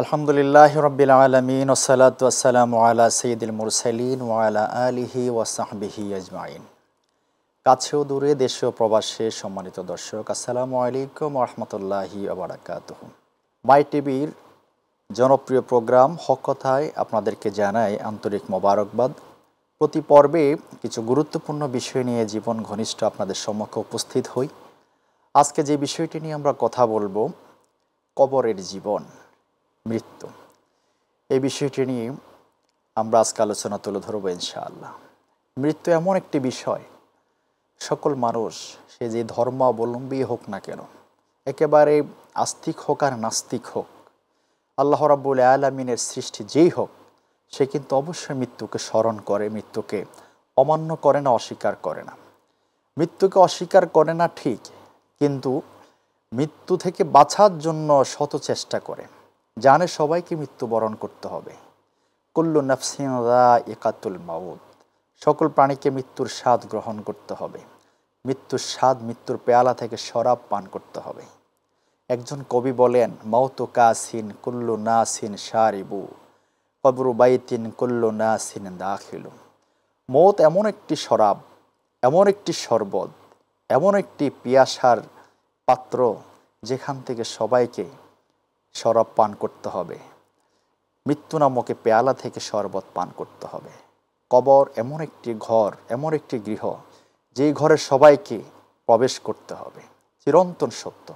আলহামদুলিল্লাহ রব্বিল আলামিন ওয়াসসালাতু ওয়াসসালামু আলা সাইয়্যিদিল মুরসালিন ওয়া আলা আলিহি ওয়া সাহবিহি আজমাইন। কাছেও দূরে দেশে ও প্রবাসে সম্মানিত দর্শক, আসসালামু আলাইকুম ওয়া রাহমাতুল্লাহি ওয়া বারাকাতুহু। মাই টিভির জনপ্রিয় প্রোগ্রাম হক কথায় আপনাদেরকে জানাই আন্তরিক মোবারকবাদ। প্রতি পর্বে কিছু গুরুত্বপূর্ণ বিষয় নিয়ে জীবন ঘনিষ্ঠ আপনাদের সম্মুখে উপস্থিত হই। আজকে যে বিষয়টি নিয়ে আমরা কথা বলবো, কবরের জীবন, মৃত্যু। এই বিষয়টি নিয়ে আমরা আজকে আলোচনা তুলে ধরবো ইনশাআল্লাহ। মৃত্যু এমন একটি বিষয়, সকল মানুষ, সে যে ধর্মাবলম্বী হোক না কেন, একেবারে আস্তিক হোক আর নাস্তিক হোক, আল্লাহ রাব্বুল আলামিনের সৃষ্টি যেই হোক, সে কিন্তু অবশ্যই মৃত্যুকে স্মরণ করে, মৃত্যুকে অমান্য করে না, অস্বীকার করে না। মৃত্যুকে অস্বীকার করে না ঠিক, কিন্তু মৃত্যু থেকে বাঁচার জন্য শত চেষ্টা করে। জানে সবাইকে মৃত্যুবরণ করতে হবে। কুল্লু নাফসিন যায়িকাতুল মাউত, সকল প্রাণীকে মৃত্যুর স্বাদ গ্রহণ করতে হবে। মৃত্যুর স্বাদ, মৃত্যুর পেয়ালা থেকে শরাব পান করতে হবে। একজন কবি বলেন, মাউতু কাসিন কুল্লু নাসিন শারিবু, কবরু বাইতিন কুল্লু নাসিন দাখিলু। মৌত এমন একটি শরাব, এমন একটি শরবত, এমন একটি পিয়াসার পাত্র, যেখান থেকে সবাইকে শরাব পান করতে হবে। মৃত্যু নামকে পেয়ালা থেকে শরবত পান করতে হবে। কবর এমন একটি ঘর, এমন একটি গৃহ, যেই ঘরে সবাইকে প্রবেশ করতে হবে। চিরন্তন সত্য।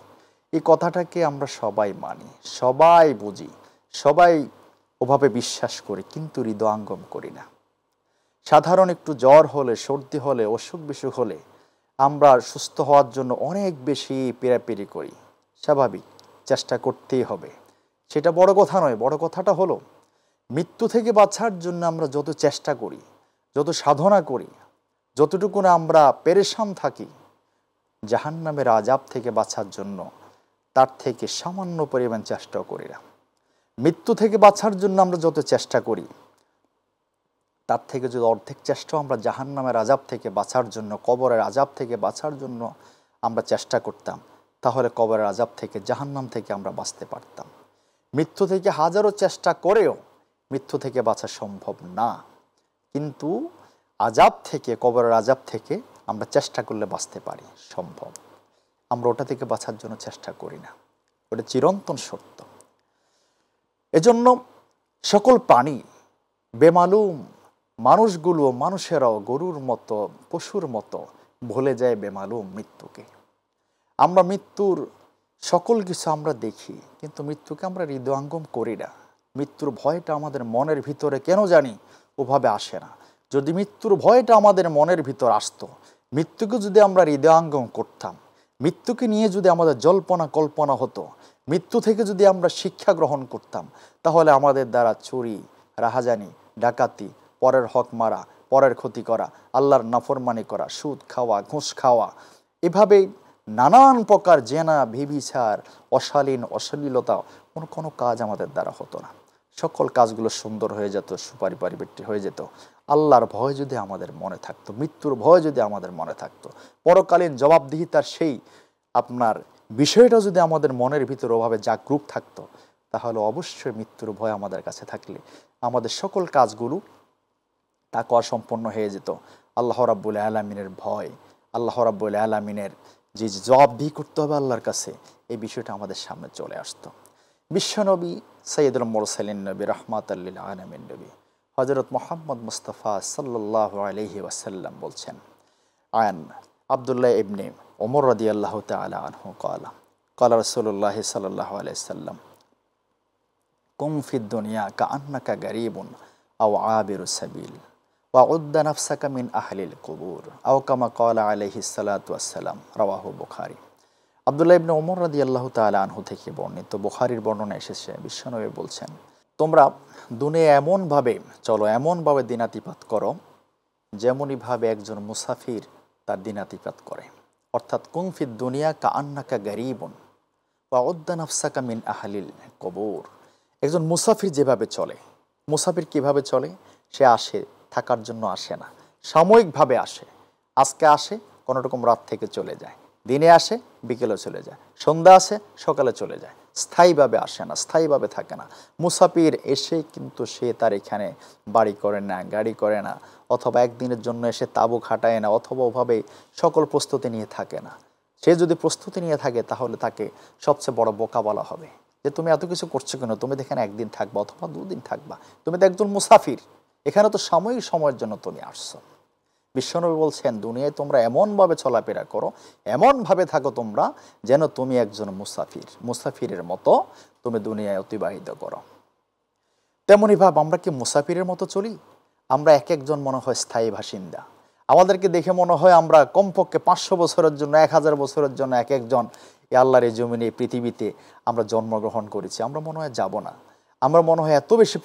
এই কথাটাকে আমরা সবাই মানি, সবাই বুঝি, সবাই ওভাবে বিশ্বাস করি, কিন্তু হৃদয়াঙ্গম করি না। সাধারণ একটু জ্বর হলে, সর্দি হলে, অসুখ বিসুখ হলে আমরা সুস্থ হওয়ার জন্য অনেক বেশি পেরাপেরি করি। স্বাভাবিক, চেষ্টা করতেই হবে, সেটা বড় কথা নয়। বড় কথাটা হলো, মৃত্যু থেকে বাঁচার জন্য আমরা যত চেষ্টা করি, যত সাধনা করি, যতটুকু না আমরা পেরেশান থাকি, জাহান্নামের আযাব থেকে বাঁচার জন্য তার থেকে সামান্য পরিমাণ চেষ্টাও করি না। মৃত্যু থেকে বাঁচার জন্য আমরা যত চেষ্টা করি, তার থেকে যদি অর্ধেক চেষ্টাও আমরা জাহান্নামের আযাব থেকে বাঁচার জন্য, কবরের আযাব থেকে বাঁচার জন্য আমরা চেষ্টা করতাম, তাহলে কবরের আযাব থেকে, জাহান্নাম থেকে আমরা বাঁচতে পারতাম। মৃত্যু থেকে হাজারো চেষ্টা করেও মৃত্যু থেকে বাঁচা সম্ভব না, কিন্তু আযাব থেকে, কবরের আযাব থেকে আমরা চেষ্টা করলে বাঁচতে পারি, সম্ভব। আমরা ওটা থেকে বাঁচার জন্য চেষ্টা করি না, ওটা চিরন্তন সত্য। এজন্য সকল প্রাণী বেমালুম, মানুষগুলো, মানুষেরাও গরুর মতো, পশুর মতো ভুলে যায় বেমালুম মৃত্যুকে। আমরা মৃত্যুর সকল কিছু আমরা দেখি, কিন্তু মৃত্যুকে আমরা হৃদয়াঙ্গম করি না। মৃত্যুর ভয়টা আমাদের মনের ভিতরে কেন জানি ওভাবে আসে না। যদি মৃত্যুর ভয়টা আমাদের মনের ভিতর আসতো, মৃত্যুকে যদি আমরা হৃদয়াঙ্গম করতাম, মৃত্যুকে নিয়ে যদি আমাদের জল্পনা কল্পনা হতো, মৃত্যু থেকে যদি আমরা শিক্ষা গ্রহণ করতাম, তাহলে আমাদের দ্বারা চুরি, রাহাজানি, ডাকাতি, পরের হক মারা, পরের ক্ষতি করা, আল্লাহর নাফরমানি করা, সুদ খাওয়া, ঘুষ খাওয়া, এভাবেই নানান প্রকার জেনা, ভিবিচার, অশালীন, অশ্লীলতা, কোনো কাজ আমাদের দ্বারা হতো না। সকল কাজগুলো সুন্দর হয়ে যেত, সুপারিপারিবৃত্তি হয়ে যেত। আল্লাহর ভয় যদি আমাদের মনে থাকতো, মৃত্যুর ভয় যদি আমাদের মনে থাকতো, পরকালীন জবাবদিহিতার সেই আপনার বিষয়টা যদি আমাদের মনের ভিতরে ওভাবে জাগরুক থাকতো, তাহলে অবশ্যই মৃত্যুর ভয় আমাদের কাছে থাকলে আমাদের সকল কাজগুলো তাকওয়া সম্পন্ন হয়ে যেত। আল্লাহ রাব্বুল আলামিনের ভয়, আল্লাহ রাব্বুল আলামিনের যে জবাবদিহি করতে হবে আল্লাহর কাছে, এই বিষয়টা আমাদের সামনে চলে আসতো। বিশ্বনবী সাইয়্যিদুল মুরসালিন নবী, রাহমাতাল লিল আলামিন নবী হযরত মুহাম্মদ মুস্তাফা সাল্লাল্লাহু আলাইহি ওয়াসাল্লাম বলছেন, আন আব্দুল্লাহ ইবনে ওমর রাদিয়াল্লাহু তাআলা আনহু ক্বালা ক্বালা রাসূলুল্লাহ সাল্লাল্লাহু আলাইহি ওয়াসাল্লাম, কুম ফিদ দুনিয়া কাআন্নাকা গারীবুন আও আবিরুস সাবিল ওয়া উদ্দা নাফসাকা মিন আহলিল কুবুর আও কামা ক্বালা আলাইহিস সালাতু ওয়াসসালাম, রাওয়াহু বুখারী। আব্দুল্লাহ ইবনে ওমর রাদিয়াল্লাহু তাআলা আনহু থেকে বর্ণিত, বুখারীর বর্ণনা এসেছে, বিশ্বনবী বলছেন, তোমরা দুনিয়া এমনভাবে চলো, এমনভাবে দিনাতিপাত করো, যেমনইভাবে একজন মুসাফির তার দিনাতিপাত করে। অর্থাৎ কুম ফিদ দুনিয়া কাআন্নাকা গারীবুন ওয়া উদ্দা নাফসাকা মিন আহলিল কুবুর। একজন মুসাফির যেভাবে চলে, মুসাফির কিভাবে চলে? সে আসে, থাকার জন্য আসে না, সাময়িকভাবে আসে। আজকে আসে, কোনো রকম রাত থেকে চলে যায়, দিনে আসে, বিকেলে চলে যায়, সন্ধ্যা আসে, সকালে চলে যায়। স্থায়ীভাবে আসে না, স্থায়ীভাবে থাকে না। মুসাফির এসে কিন্তু সে তার এখানে বাড়ি করে না, গাড়ি করে না, অথবা একদিনের জন্য এসে তাঁবু খাটায় না, অথবা ওভাবে সকল প্রস্তুতি নিয়ে থাকে না। সে যদি প্রস্তুতি নিয়ে থাকে তাহলে তাকে সবচেয়ে বড় বোকা বলা হবে যে তুমি এত কিছু করছো কেন, তুমি তো এখানে একদিন থাকবা অথবা দুদিন থাকবা, তুমি তো একজন মুসাফির, এখানে তো সাময়িক সময়ের জন্য তুমি আসছো। বিশ্বনবী বলছেন দুনিয়ায় তোমরা এমনভাবে চলাফেরা করো, এমনভাবে থাকো তোমরা যেন তুমি একজন মুসাফির, মুসাফিরের মতো তুমি দুনিয়ায় অতিবাহিত করো। তেমনই ভাব আমরা কি মুসাফিরের মতো চলি? আমরা এক একজন মনে হয় স্থায়ী বাসিন্দা। আমাদেরকে দেখে মনে হয় আমরা কমপক্ষে 500 বছরের জন্য, 1000 বছরের জন্য এক একজন এই আল্লাহর এই জমিনে, এই পৃথিবীতে আমরা জন্মগ্রহণ করেছি। আমরা মনে হয় যাব না। আমরা মনে হয় এত বেশি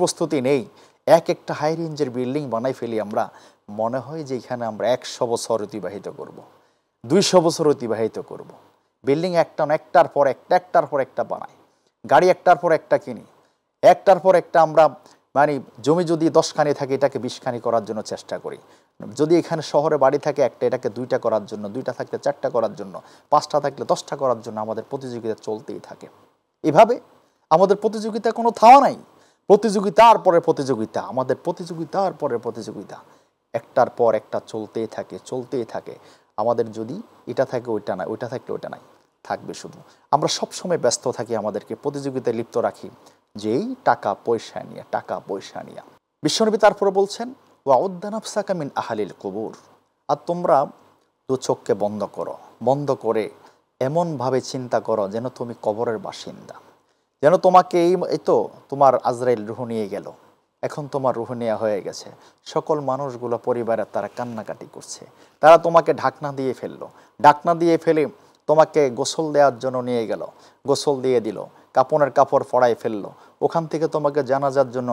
প্রস্তুতি নেই। এক একটা হাই রেঞ্জের বিল্ডিং বানাই ফেলি আমরা, মনে হয় যে এখানে আমরা 100 বছর অতিবাহিত করব, 200 বছর অতিবাহিত করব। বিল্ডিং একটার পর একটা বানাই, গাড়ি একটার পর একটা কিনি, একটার পর একটা আমরা মানে জমি যদি 10খানি থাকে এটাকে 20খানি করার জন্য চেষ্টা করি। যদি এখানে শহরে বাড়ি থাকে একটা, এটাকে 2টা করার জন্য, 2টা থাকলে 4টা করার জন্য, 5টা থাকলে 10টা করার জন্য আমাদের প্রতিযোগিতা চলতেই থাকে। এভাবে আমাদের প্রতিযোগিতা কোনো থামা নাই। প্রতিযোগিতার পরে প্রতিযোগিতা, আমাদের প্রতিযোগিতার পরে প্রতিযোগিতা, একটার পর একটা চলতেই থাকে। আমাদের যদি এটা থাকে ওইটা নাই, ওইটা থাকলে ওইটা নাই, থাকবে শুধু। আমরা সবসময় ব্যস্ত থাকি, আমাদেরকে প্রতিযোগিতায় লিপ্ত রাখি যেই টাকা পয়সা নিয়ে। বিশ্বনবী তারপরে বলছেন ওয়াউদ্দা নাফসাকা মিন আহালিল কুবুর, আর তোমরা দু চোখকে বন্ধ করে এমনভাবে চিন্তা করো যেন তুমি কবরের বাসিন্দা, যেন তোমাকে এই তো তোমার আজরাইল রুহ নিয়ে গেল, এখন তোমার রুহ নেওয়া হয়ে গেছে। সকল মানুষগুলো পরিবারের তারা কান্নাকাটি করছে, তারা তোমাকে ঢাকনা দিয়ে ফেলে তোমাকে গোসল দেওয়ার জন্য নিয়ে গেল, গোসল দিয়ে দিল, কাপড়ের কাপড় পরাই ফেললো, ওখান থেকে তোমাকে জানাজার জন্য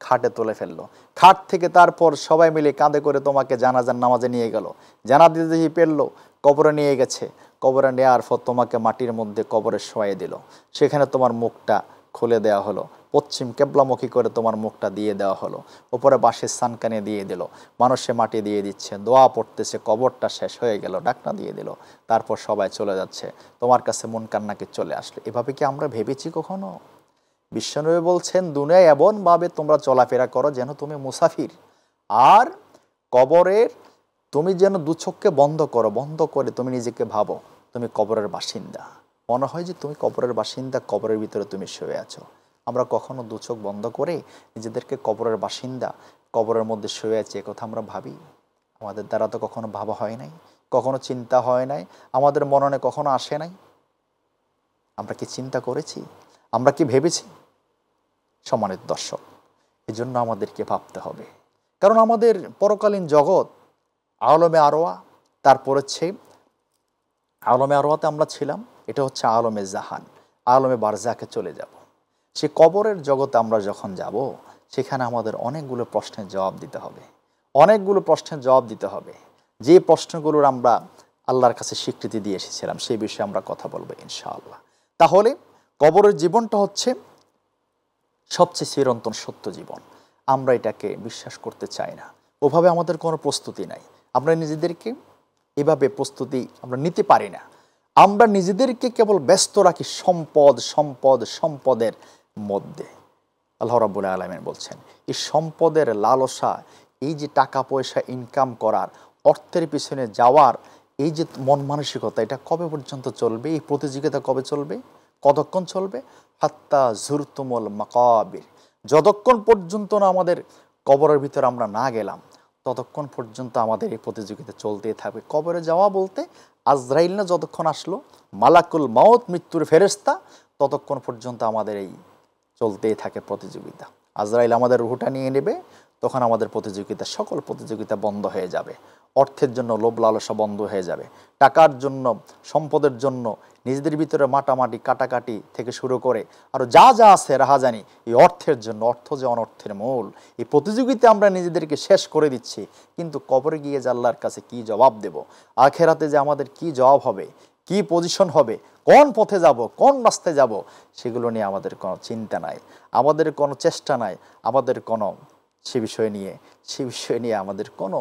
খাটে তুলে ফেললো, খাট থেকে তারপর সবাই মিলে কাঁধে করে তোমাকে জানাজার নামাজে নিয়ে গেল, জানাজা দিয়ে পেললো, কবরে নিয়ে গেছে, কবরে নেওয়ার পর তোমাকে মাটির মধ্যে কবরে শোয়াই দিল, সেখানে তোমার মুখটা খুলে দেওয়া হলো, পশ্চিম কেবলামুখী করে তোমার মুখটা দিয়ে দেওয়া হলো, উপরে বাঁশের সানকানে দিয়ে দিল, মানুষে মাটি দিয়ে দিচ্ছে, দোয়া পড়তেছে, কবরটা শেষ হয়ে গেল, ডাকনা দিয়ে দিল, তারপর সবাই চলে যাচ্ছে, তোমার কাছে মন কান্নাকে চলে আসলো। এভাবে কি আমরা ভেবেছি কখনো? বিশ্বনবী বলছেন দুনিয়ায় এমনভাবে তোমরা চলাফেরা করো যেন তুমি মুসাফির, আর কবরের তুমি যেন দু চোখকে বন্ধ করে তুমি নিজেকে ভাবো তুমি কবরের বাসিন্দা, মনে হয় যে তুমি কবরের বাসিন্দা, কবরের ভিতরে তুমি শুয়ে আছো। আমরা কখনো দু চোখ বন্ধ করে নিজেদেরকে কবরের বাসিন্দা, কবরের মধ্যে শুয়ে আছি একথা আমরা ভাবি? আমাদের দ্বারা তো কখনো ভাবা হয় নাই, কখনো চিন্তা হয় নাই, আমাদের মননে কখনো আসে নাই। আমরা কি চিন্তা করেছি? আমরা কি ভেবেছি? সম্মানিত দর্শক, এজন্য আমাদেরকে ভাবতে হবে, কারণ আমাদের পরকালীন জগৎ আলমে আরওয়া, তারপর হচ্ছে আলমে আরওয়াতে আমরা ছিলাম, এটা হচ্ছে আলমে জাহান, আলমে বারজাকে চলে যাব। সে কবরের জগতে আমরা যখন যাব, সেখানে আমাদের অনেকগুলো প্রশ্নের জবাব দিতে হবে, যে প্রশ্নগুলোর আমরা আল্লাহর কাছে স্বীকৃতি দিয়ে এসেছিলাম, সেই বিষয়ে আমরা কথা বলবো ইনশাআল্লাহ। তাহলে কবরের জীবনটা হচ্ছে সবচেয়ে চিরন্তন সত্য জীবন। আমরা এটাকে বিশ্বাস করতে চাই না, ওভাবে আমাদের কোনো প্রস্তুতি নাই, আমরা নিজেদেরকে এভাবে প্রস্তুতি আমরা নিতে পারি না। আমরা নিজেদেরকে কেবল ব্যস্ত রাখি সম্পদের মধ্যে। আল্লাহ রাব্বুল আলামিন বলছেন এই সম্পদের লালসা, এই যে টাকা পয়সা ইনকাম করার, অর্থের পিছনে যাওয়ার এই যে মন মানসিকতা, এটা কবে পর্যন্ত চলবে? এই প্রতিযোগিতা কবে চলবে? কতক্ষণ চলবে? হাত্তা জুরতুমুল মাকাবির, যতক্ষণ পর্যন্ত না আমাদের কবরের ভিতরে আমরা না গেলাম, ততক্ষণ পর্যন্ত আমাদের এই প্রতিযোগিতা চলতেই থাকবে। কবরে যাওয়া বলতে আজরাইল না যতক্ষণ আসলো, মালাকুল মাউত মৃত্যুর ফেরেশতা, ততক্ষণ পর্যন্ত আমাদের এই চলতেই থাকে প্রতিযোগিতা। আজরাইল আমাদের রুহটা নিয়ে নেবে, তখন আমাদের সকল প্রতিযোগিতা বন্ধ হয়ে যাবে। অর্থের জন্য লোভ লালসা বন্ধ হয়ে যাবে, টাকার জন্য, সম্পদের জন্য নিজেদের ভিতরে মাটামাটি কাটাকাটি থেকে শুরু করে আরও যা আছে রাহাজানি, এই অর্থের জন্য, অর্থ যে অনর্থের মূল, এই প্রতিযোগিতা আমরা নিজেদেরকে শেষ করে দিচ্ছি। কিন্তু কবরে গিয়ে যে আল্লাহর কাছে কি জবাব দেব, আখেরাতে যে আমাদের কি জবাব হবে, কি পজিশন হবে, কোন পথে যাব, কোন রাস্তায় যাব, সেগুলো নিয়ে আমাদের কোনো চিন্তা নাই, আমাদের কোনো চেষ্টা নাই, আমাদের কোনো সে বিষয় নিয়ে আমাদের কোনো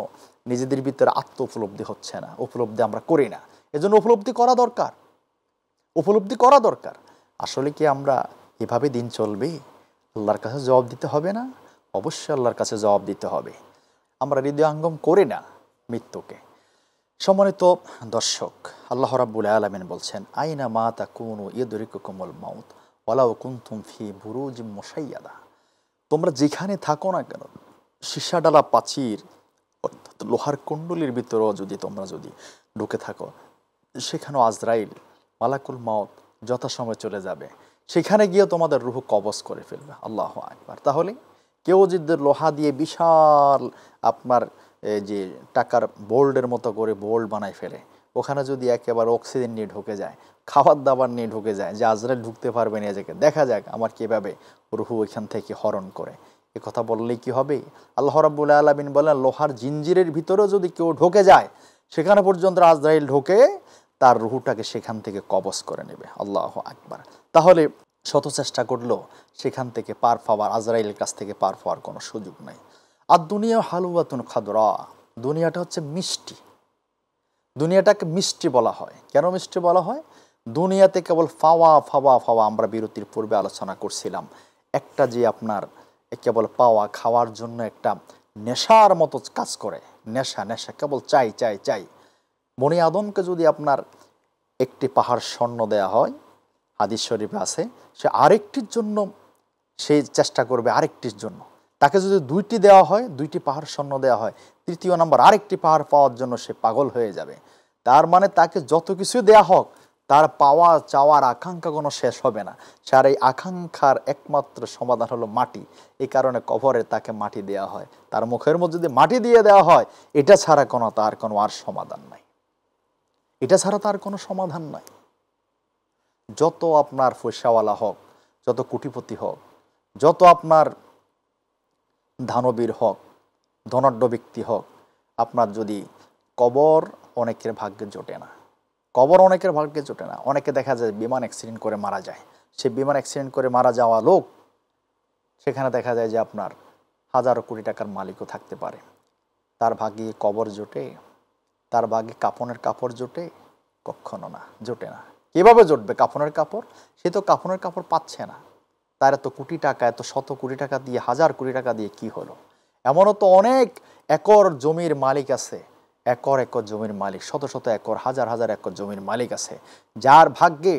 নিজেদের ভিতরে উপলব্ধি হচ্ছে না, উপলব্ধি আমরা করি না। এজন্য উপলব্ধি করা দরকার। উপলব্ধি করা দরকার। আসলে কি আমরা এভাবে দিন চলবে? আল্লাহর কাছে জবাব দিতে হবে না? অবশ্যই আল্লাহর কাছে জবাব দিতে হবে। আমরা হৃদয়ঙ্গম করি না মৃত্যুকে। সম্মানিত দর্শক, আল্লাহ রাব্বুল আলামিন বলছেন, আইনা মা তাকুনু ইউদরিকুকুমুল মাউত ওয়ালাউ কুনতুম ফি বুরুজিম মুশাইয়াদা। তোমরা যেখানে থাকো না কেন, সীসাডালা প্রাচীর অর্থাৎ লোহার কুণ্ডলীর ভিতরেও তোমরা যদি ঢুকে থাকো, সেখানেও আজরাইল মালাকুল মাউত যথাসময় চলে যাবে, সেখানে গিয়ে তোমাদের রুহ কবজ করে ফেলবে। আল্লাহু আকবার। তাহলে কেউ যদি লোহা দিয়ে বিশাল আপনার যে টাকার বোল্ডের মতো করে বোল্ড বানায় ফেলে, ওখানে যদি একেবারে অক্সিজেন নিয়ে ঢুকে যায়, খাবার দাবার নিয়ে ঢুকে যায়, যে আজরাইল ঢুকতে পারবে না, এজাকে দেখা যাক আমার কীভাবে রুহু ওইখান থেকে হরণ করে। এ কথা বললেই কি হবে? আল্লাহ রাব্বুল আলামিন বলেন, লোহার জিঞ্জিরের ভিতরেও যদি কেউ ঢুকে যায়, সেখানে পর্যন্ত আজরাইল ঢুকে তার রুহুটাকে সেখান থেকে কবজ করে নেবে। আল্লাহু আকবার। তাহলে শত চেষ্টা করলেও সেখান থেকে পার পাওয়ার, আজরাইলের কাছ থেকে পার পাওয়ার কোনো সুযোগ নাই। আর দুনিয়া হালুয়াতুন খাদরা, দুনিয়াটা হচ্ছে মিষ্টি। দুনিয়াটাকে মিষ্টি বলা হয়। কেন মিষ্টি বলা হয়? দুনিয়াতে কেবল ফাওয়া ফাওয়া ফাওয়া। আমরা বিরতির পূর্বে আলোচনা করছিলাম, একটা যে আপনার কেবল পাওয়া খাওয়ার জন্য একটা নেশার মতো কাজ করে। নেশা নেশা, কেবল চাই চাই চাই। বনি আদমকে যদি আপনার একটি পাহাড় স্বর্ণ দেয়া হয়, হাদিস শরীফে আছে, সে আরেকটির জন্য সে চেষ্টা করবে, আরেকটির জন্য। তাকে যদি দুইটি দেওয়া হয়, দুইটি পাহাড় স্বর্ণ দেওয়া হয়, তৃতীয় নাম্বার আরেকটি পাহাড় পাওয়ার জন্য সে পাগল হয়ে যাবে। তার মানে তাকে যত কিছু দেয়া হোক, তার পাওয়া চাওয়ার আকাঙ্ক্ষা কোনো শেষ হবে না। আর এই আকাঙ্ক্ষার একমাত্র সমাধান হলো মাটি। এই কারণে কবরে তাকে মাটি দেওয়া হয়। তার মুখের মধ্যে যদি মাটি দিয়ে দেওয়া হয়, এটা ছাড়া তার কোনো আর সমাধান নাই। এটা ছাড়া তার কোনো সমাধান নাই। যত আপনার পয়সাওয়ালা হোক, যত কোটিপতি হোক, যত আপনার দানবীর হোক, ধনাঢ্য ব্যক্তি হোক, আপনার যদি কবর অনেকের ভাগ্যে জোটে না। কবর অনেকের ভাগ্যে জোটে না। অনেকে দেখা যায় বিমান অ্যাক্সিডেন্ট করে মারা যায়। সে বিমান অ্যাক্সিডেন্ট করে মারা যাওয়া লোক, সেখানে দেখা যায় যে আপনার হাজারো কোটি টাকার মালিকও থাকতে পারে। তার ভাগ্যে কবর জোটে? তার ভাগ্যে কাফনের কাপড় জোটে? কখনো না, জোটে না। কীভাবে জুটবে কাফনের কাপড়? সে তো কাফনের কাপড় পাচ্ছে না। তার এত কোটি টাকা, এত শত কোটি টাকা দিয়ে, হাজার কোটি টাকা দিয়ে কি হলো? এমনও তো অনেক একর জমির মালিক আছে, একর একর জমির মালিক, শত শত একর, হাজার হাজার একর জমির মালিক আছে, যার ভাগ্যে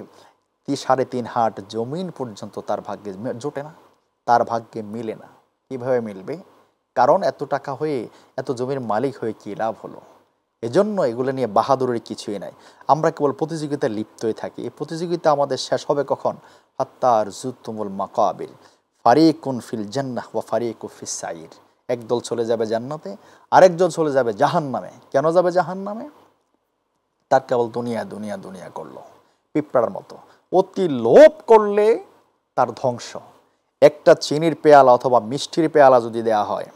3.5 হাত জমিন পর্যন্ত তার ভাগ্যে জোটে না, তার ভাগ্যে মিলে না। কিভাবে মিলবে? কারণ এত টাকা হয়ে, এত জমির মালিক হয়ে কি লাভ হলো? এজন্য এগুলো নিয়ে বাহাদুরের কিছুই নাই। আমরা কেবল প্রতিযোগিতায় লিপ্তই থাকি। এই প্রতিযোগিতা আমাদের শেষ হবে কখন? হাত্তার জুতুমুল মাকাবির, ফারিকুন ফিল জান্নাহ ওয়া ফারিকুন ফিস সাইর। একদল চলে যাবে জান্নাতে, আরেকদল চলে যাবে জাহান্নামে। কেন যাবে জাহান্নামে? তার কেবল দুনিয়া দুনিয়া দুনিয়া করলো, পিঁপড়ার মতো। অতি লোভ করলে তার ধ্বংস। একটা চিনির পেয়ালা অথবা মিষ্টির পেয়ালা যদি দেয়া হয়,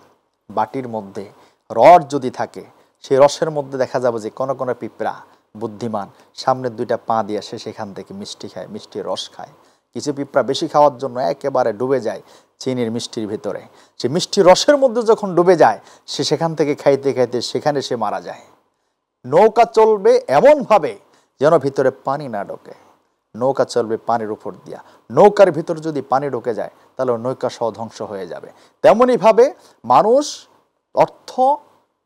বাটির মধ্যে রড যদি থাকে, সেই রসের মধ্যে দেখা যাবে যে কোনো কোনো পিঁপড়া বুদ্ধিমান সামনের 2টা পা দিয়ে সে সেখান থেকে মিষ্টি খায়, মিষ্টির রস খায়। কিছু পিঁপড়া বেশি খাওয়ার জন্য একেবারে ডুবে যায় চিনির মিষ্টির ভিতরে। সে মিষ্টির রসের মধ্যে যখন ডুবে যায়, সে সেখান থেকে খাইতে খাইতে সেখানে সে মারা যায়। নৌকা চলবে এমনভাবে যেন ভিতরে পানি না ঢোকে। নৌকা চলবে পানির উপর দিয়া। নৌকার ভিতর যদি পানি ঢুকে যায়, তাহলে নৌকা সহ ধ্বংস হয়ে যাবে। তেমনইভাবে মানুষ অর্থ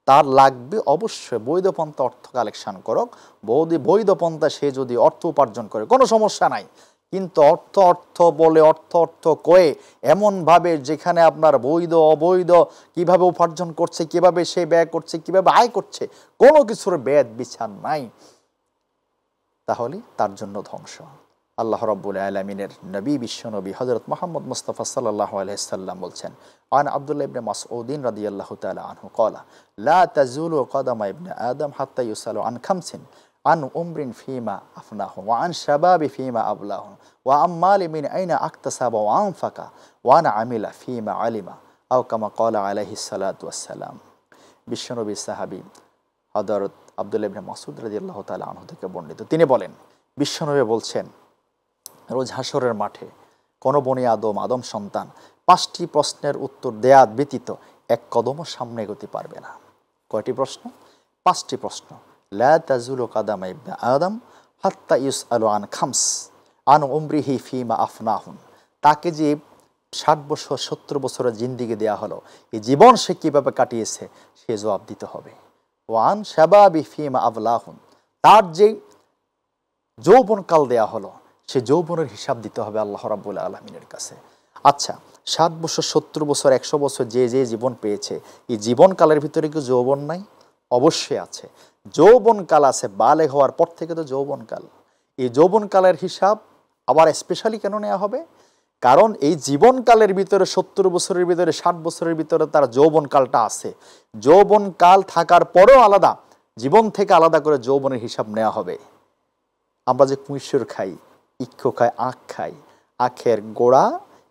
তার লাগবে, অবশ্যই বৈধ পন্থা অর্থ কালেকশন করুক। বৈধ পন্থা সে যদি অর্থ উপার্জন করে, কোনো সমস্যা নাই। কিন্তু অর্থ অর্থ বলে, অর্থ অর্থ কয়ে এমনভাবে যেখানে আপনার বৈধ অবৈধ কিভাবে উপার্জন করছে, কিভাবে সে ব্যয় করছে, কিভাবে আয় করছে, কোনো কিছুর বেদ বিচার নাই, তাহলে তার জন্য ধ্বংস। আল্লাহ রাব্বুল আলামিনের নবী, বিশ্বনবী হযরত মুহাম্মদ মুস্তাফা সাল্লাল্লাহু আলাইহি সাল্লাম বলছেন, আন আব্দুল্লাহ ইবনে মাসউদিন রাদিয়াল্লাহু তাআলা আনহু ক্বালা লা তাজুলু কদামা ইবনে আদম হাত্তা ইউসালু আন খামসিন, আন উমরিন ফিমা আফনাহু ওয়া আন শাবাবি ফিমা আবলাহু ওয়া আম্মালি মিন আইনা আকতাসাবা ওয়া আনফাকা ওয়া আন আমিলা ফিমা আলিমা আও কামা ক্বালা আলাইহিস সালাতু ওয়াস সালাম। বিশ্বনবী সাহাবী হযরত আব্দুল্লাহ ইবনে মাসউদ রাদিয়াল্লাহু তাআলা আনহু থেকে বর্ণিত, তিনি বলেন, বিশ্বনবী বলছেন, রোজ হাসরের মাঠে কোনো বনি আদম সন্তান 5টি প্রশ্নের উত্তর দেয়া ব্যতীত এক কদমও সামনে এগোতে পারবে না। কয়টি প্রশ্ন? 5টি প্রশ্ন। লা তাজুলু কাদামা ইবনে আদম হাত্তা ইউসআলু আন খামস আন উমরিহি ফিমা আফনাহুন, তাকে যে 60 বছর 70 বছরের জিন্দিগি দেয়া হলো, এই জীবন সে কীভাবে কাটিয়েছে সে জবাব দিতে হবে। ওয়ান শাবাবি ফিমা আবলাহুন, তার যে যৌবনকাল দেয়া হলো সে যৌবনের হিসাব দিতে হবে আল্লাহ রাব্বুল আলামিনের কাছে। আচ্ছা, 60 বছর 70 বছর 100 বছর যে যে জীবন পেয়েছে, এই জীবনকালের ভিতরে কি যৌবন নাই? অবশ্যই আছে, যৌবনকাল আছে। বালেগ হওয়ার পর থেকে তো যৌবনকাল। এই যৌবনকালের হিসাব আবার স্পেশালি কেন নেওয়া হবে? কারণ এই জীবনকালের ভিতরে 70 বছরের ভিতরে 60 বছরের ভিতরে তার যৌবনকালটা আছে। যৌবনকাল থাকার পরেও আলাদা, জীবন থেকে আলাদা করে যৌবনের হিসাব নেওয়া হবে। আমরা যে কুইশোর খাই, ইক্ষু খাই, আখ খাই, আখের গোড়া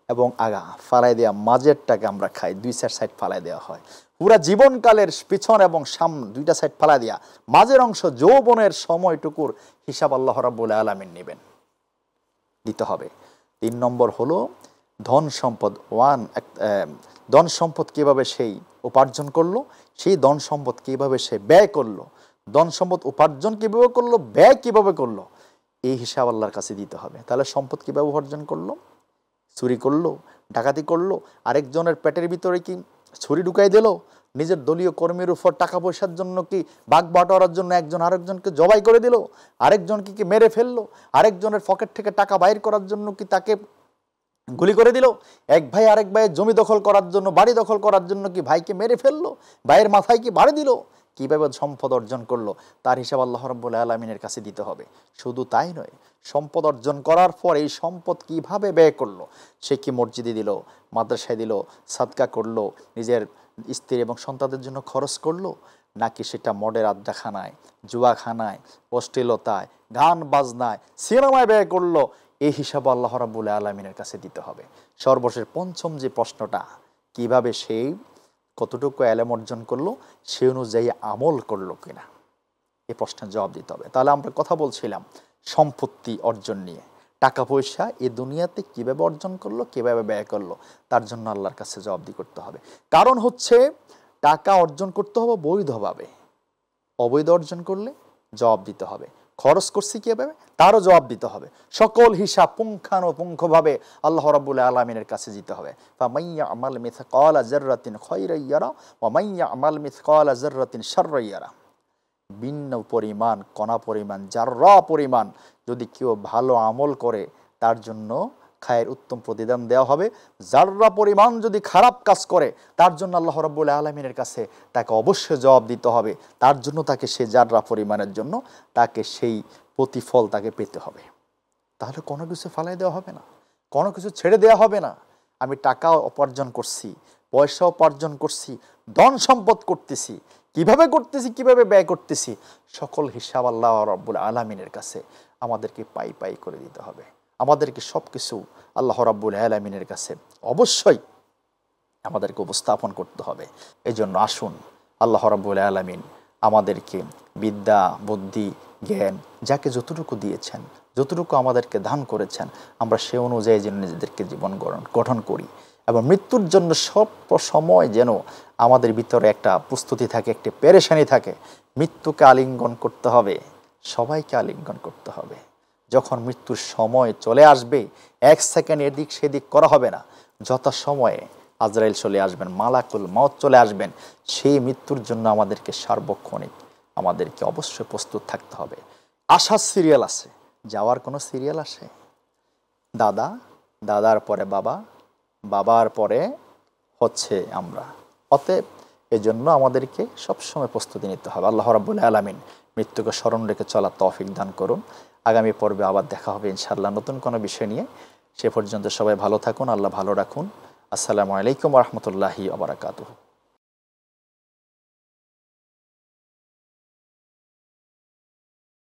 এবং আগা ফালাই দেওয়া মাঝেরটাকে আমরা খাই, 2 সাইড ফালাই দেওয়া হয়। পুরা জীবনকালের পিছন এবং সামনে 2টা সাইড ফালাই দেওয়া, মাঝের অংশ যৌবনের সময়টুকুর হিসাব আল্লাহ রাব্বুল আলামিন নেবেন, দিতে হবে। 3 নম্বর হলো ধন সম্পদ। ধন সম্পদ কীভাবে সেই উপার্জন করলো, সেই ধন সম্পদ কীভাবে সে ব্যয় করলো, ধন সম্পদ উপার্জন কীভাবে করলো, ব্যয় কীভাবে করলো, এই হিসাব আল্লাহর কাছে দিতে হবে। তাহলে সম্পদ কীভাবে উপার্জন করলো? চুরি করলো, ডাকাতি করলো, আরেকজনের পেটের ভিতরে কি ছুরি ঢুকাই দিল, নিজের দলীয় কর্মীর উপর টাকা পয়সার জন্য কি বাগ বাটোয়ারার জন্য একজন আরেকজনকে জবাই করে দিল, আরেকজনকে কি মেরে ফেললো, আরেকজনের পকেট থেকে টাকা বাইর করার জন্য কি তাকে গুলি করে দিল, এক ভাই আরেক ভাইয়ের জমি দখল করার জন্য, বাড়ি দখল করার জন্য কি ভাইকে মেরে ফেললো, ভাইয়ের মাথায় কি বাড়ি দিল, কীভাবে সম্পদ অর্জন করলো, তার হিসাব আল্লাহ রাব্বুল আলামিনের কাছে দিতে হবে। শুধু তাই নয়, সম্পদ অর্জন করার পর এই সম্পদ কিভাবে ব্যয় করলো, সে কি মসজিদে দিল, মাদ্রাসায় দিল, সাদকা করলো, নিজের স্ত্রী এবং সন্তানদের জন্য খরচ করলো, নাকি সেটা মদের আড্ডাখানায়, জুয়াখানায়, অশ্লীলতায়, গান বাজনায়, সিনেমায় ব্যয় করলো, এই হিসাব আল্লাহ রাব্বুল আলামিনের কাছে দিতে হবে। সর্বশেষ 5ম যে প্রশ্নটা, কিভাবে সেই কতটুকু এলেম অর্জন করলো, সে অনুযায়ী আমল করলো কিনা, এই প্রশ্নের জবাব দিতে হবে। তাহলে আমরা কথা বলছিলাম সম্পত্তি অর্জন নিয়ে, টাকা পয়সা এই দুনিয়াতে কিভাবে অর্জন করলো, কিভাবে ব্যয় করলো, তার জন্য আল্লাহর কাছে জবাবদি করতে হবে। কারণ হচ্ছে টাকা অর্জন করতে হবে বৈধভাবে, অবৈধ অর্জন করলে জবাব দিতে হবে। খরচ করছি কিভাবে, তারও জবাব দিতে হবে। সকল হিসাব পুঙ্খানুপুঙ্খভাবে আল্লাহ রাব্বুল আলামিনের কাছে দিতে হবে। ফামাইয়া আমাল মিসকালা যাররাতিন খায়রান ইয়ারা ওয়া মাইয়া আমাল মিসকালা যাররাতিন শাররান ইয়ারা। ভিন্ন পরিমাণ, কণা পরিমাণ, জাররা পরিমাণ যদি কেউ ভালো আমল করে তার জন্য খায়ের উত্তম প্রতিদান দেওয়া হবে। জাররা পরিমাণ যদি খারাপ কাজ করে তার জন্য আল্লাহ রাব্বুল আলামিনের কাছে তাকে অবশ্যই জবাব দিতে হবে। তার জন্য তাকে সেই জাররা পরিমাণের জন্য তাকে সেই প্রতিফল তাকে পেতে হবে। তাহলে কোনো কিছু ফালাই দেওয়া হবে না, কোনো কিছু ছেড়ে দেওয়া হবে না। আমি টাকা উপার্জন করছি, পয়সা উপার্জন করছি, ধন সম্পদ করতেছি, কিভাবে করতেছি, কিভাবে ব্যয় করতেছি, সকল হিসাব আল্লাহ রাব্বুল আলামিনের কাছে আমাদেরকে পাই পাই করে দিতে হবে। আমাদেরকে সব কিছু আল্লাহ রাব্বুল আলামিনের কাছে অবশ্যই আমাদেরকে উপস্থাপন করতে হবে। এই জন্য আসুন আল্লাহ রাব্বুল আলামিন আমাদেরকে বিদ্যা, বুদ্ধি, জ্ঞান যাকে যতটুকু দিয়েছেন, যতটুকু আমাদেরকে দান করেছেন, আমরা সে অনুযায়ী যেন নিজেদেরকে জীবন গঠন করি এবং মৃত্যুর জন্য সব সময় যেন আমাদের ভিতরে একটা প্রস্তুতি থাকে, একটা পেরেশানি থাকে। মৃত্যুকে আলিঙ্গন করতে হবে, সবাইকে আলিঙ্গন করতে হবে। যখন মৃত্যুর সময় চলে আসবে, 1 সেকেন্ড এদিক সেদিক করা হবে না। যথাসময়ে আজরাইল চলে আসবেন, মালাকুল মউত চলে আসবেন। সেই মৃত্যুর জন্য আমাদেরকে সার্বক্ষণিক আমাদেরকে অবশ্যই প্রস্তুত থাকতে হবে। আসার সিরিয়াল আছে, যাওয়ার কোনো সিরিয়াল আসে? দাদা, দাদার পরে বাবা, বাবার পরে হচ্ছে আমরা। অতএব এজন্য আমাদেরকে সবসময় প্রস্তুতি নিতে হবে। আল্লাহ রাব্বুল আলামিন মৃত্যুকে স্মরণ রেখে চলার তৌফিক দান করুন। আগামী পর্বে আবার দেখা হবে ইনশাআল্লাহ নতুন কোনো বিষয় নিয়ে। সে পর্যন্ত সবাই ভালো থাকুন, আল্লাহ ভালো রাখুন। আসসালামু আলাইকুম ওয়া রাহমাতুল্লাহি ওয়া বারাকাতুহু।